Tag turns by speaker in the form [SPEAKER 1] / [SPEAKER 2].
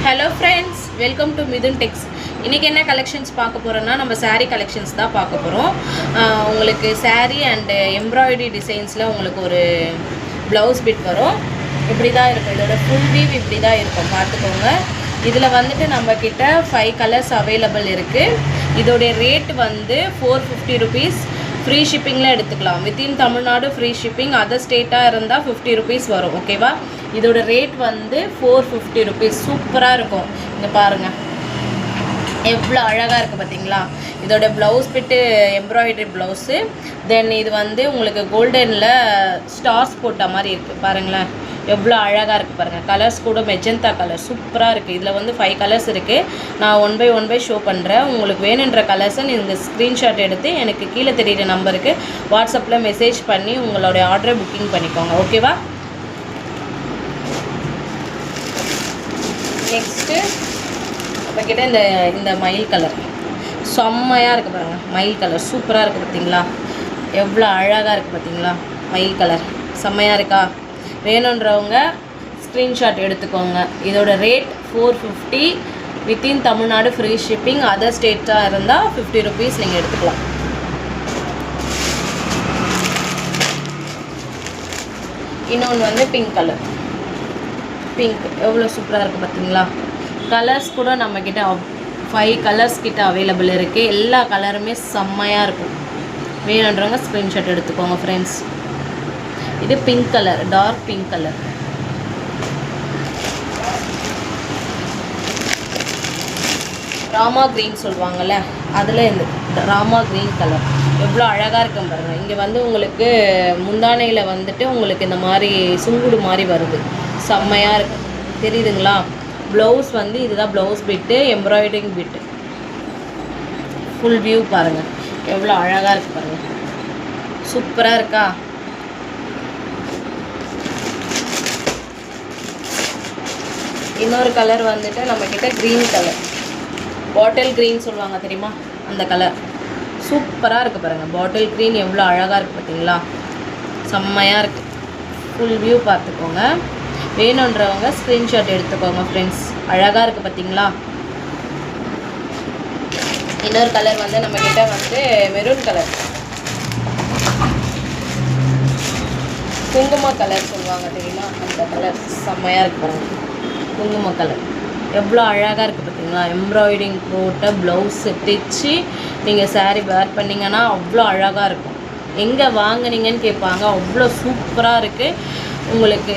[SPEAKER 1] Hello friends, welcome to Midun Text. இன்னைக்கு என்ன collections பார்க்க போறோம்னா நம்ம saree கலெக்ஷன்ஸ் தான் பார்க்க போறோம். உங்களுக்கு saree and embroidery டிசைன்ஸ்ல உங்களுக்கு ஒரு ப்ளவுஸ் பிட் வரும். இப்படி தான் இருக்கும். இதோட full view இப்படி தான் இருக்கும். பாத்துக்கோங்க. இதுல வந்துட்டு நம்ம கிட்ட 5 கலர்ஸ் அவேலபிள் இருக்கு. இதோட ரேட் வந்து 450 rupees. ஃப்ரீ ஷிப்பிங்கில் எடுத்துக்கலாம். Within Tamil Nadu free shipping, other ஸ்டேட்டாக இருந்தால் 50 rupees வரும். ஓகேவா? இதோட ரேட் வந்து 450 rupees. சூப்பராக இருக்கும். இங்கே பாருங்கள் எவ்வளோ அழகாக இருக்குது பார்த்தீங்களா? இதோட ப்ளவுஸ் பிட்டு எம்ப்ராய்டரி ப்ளவுஸு. தென் இது வந்து உங்களுக்கு கோல்டனில் ஸ்டார்ஸ் போட்ட மாதிரி இருக்குது. பாருங்களேன் எவ்வளோ அழகாக இருக்குது பாருங்கள். கலர்ஸ் கூட மெஜந்தா கலர் சூப்பராக இருக்குது. இதில் வந்து 5 கலர்ஸ் இருக்குது. நான் ஒன் பை ஷோ பண்ணுறேன். உங்களுக்கு வேணுன்ற கலர்ஸை நீங்கள் ஸ்க்ரீன்ஷாட் எடுத்து எனக்கு கீழே தெரியுற நம்பருக்கு வாட்ஸ்அப்பில் மெசேஜ் பண்ணி உங்களுடைய ஆர்டரை புக்கிங் பண்ணிக்கோங்க. ஓகேவா? நெக்ஸ்ட்டு நம்மக்கிட்ட இந்த மயில் கலர் செம்மையாக இருக்குது பாருங்கள். மயில் கலர் சூப்பராக இருக்குது பார்த்தீங்களா? எவ்வளோ அழகாக இருக்குது பார்த்தீங்களா? மயில் கலர் செம்மையாக இருக்கா? வேணுன்றவங்க ஸ்க்ரீன்ஷாட் எடுத்துக்கோங்க. இதோட rate 450. Within Tamil Nadu free shipping, other ஸ்டேட்டாக இருந்தால் 50 rupees நீங்கள் எடுத்துக்கலாம். இன்னொன்று வந்து பிங்க் கலர். பிங்க் எவ்வளோ சூப்பராக இருக்குது பார்த்தீங்களா? கலர்ஸ் கூட நம்மக்கிட்ட 5 கலர்ஸ் கிட்ட அவைலபிள் இருக்குது. எல்லா கலருமே செம்மையாக இருக்கும். வேணுன்றவங்க ஸ்க்ரீன்ஷாட் எடுத்துக்கோங்க ஃப்ரெண்ட்ஸ். இது pink colour, dark pink colour. ராமா க்ரீன் சொல்லுவாங்கள்ல, அதில் இந்த ராமா க்ரீன் கலர் எவ்வளோ அழகாக இருக்கும் பாருங்கள். இங்கே வந்து உங்களுக்கு முந்தானையில் வந்துட்டு உங்களுக்கு இந்த மாதிரி சுங்குடு மாதிரி வருது. செம்மையாக இருக்கும். தெரியுதுங்களா? ப்ளவுஸ் வந்து இதுதான் ப்ளவுஸ் பிட்டு, எம்ப்ராய்டரிங் பிட்டு. ஃபுல் வியூ பாருங்கள் எவ்வளோ அழகாக இருக்குது பாருங்கள். சூப்பராக இருக்கா? இன்னொரு கலர் வந்துட்டு நம்மக்கிட்ட க்ரீன் கலர், பாட்டில் க்ரீன் சொல்லுவாங்க தெரியுமா? அந்த கலர் சூப்பராக இருக்குது பாருங்கள். பாட்டில் க்ரீன் எவ்வளோ அழகாக இருக்குது பார்த்தீங்களா? செம்மையாக இருக்குது. ஃபுல் வியூ பார்த்துக்கோங்க. வேணுன்றவங்க ஸ்க்ரீன்ஷாட் எடுத்துக்கோங்க ஃப்ரெண்ட்ஸ். அழகாக இருக்குது பார்த்தீங்களா? இன்னொரு கலர் வந்து நம்மக்கிட்ட வந்து மெரூன் கலர், குங்கும கலர் சொல்லுவாங்க தெரியுமா? அந்த கலர் செம்மையாக இருக்குது பாருங்கள். குங்கும கலர் எவ்வளோ அழகாக இருக்குது பார்த்தீங்களா? எம்ப்ராய்டிங் போட்ட ப்ளவுஸு தைச்சி நீங்கள் saree வேர் பண்ணிங்கன்னா அவ்வளோ அழகாக இருக்கும். எங்கே வாங்குனீங்கன்னு கேட்பாங்க. அவ்வளோ சூப்பராக இருக்குது. உங்களுக்கு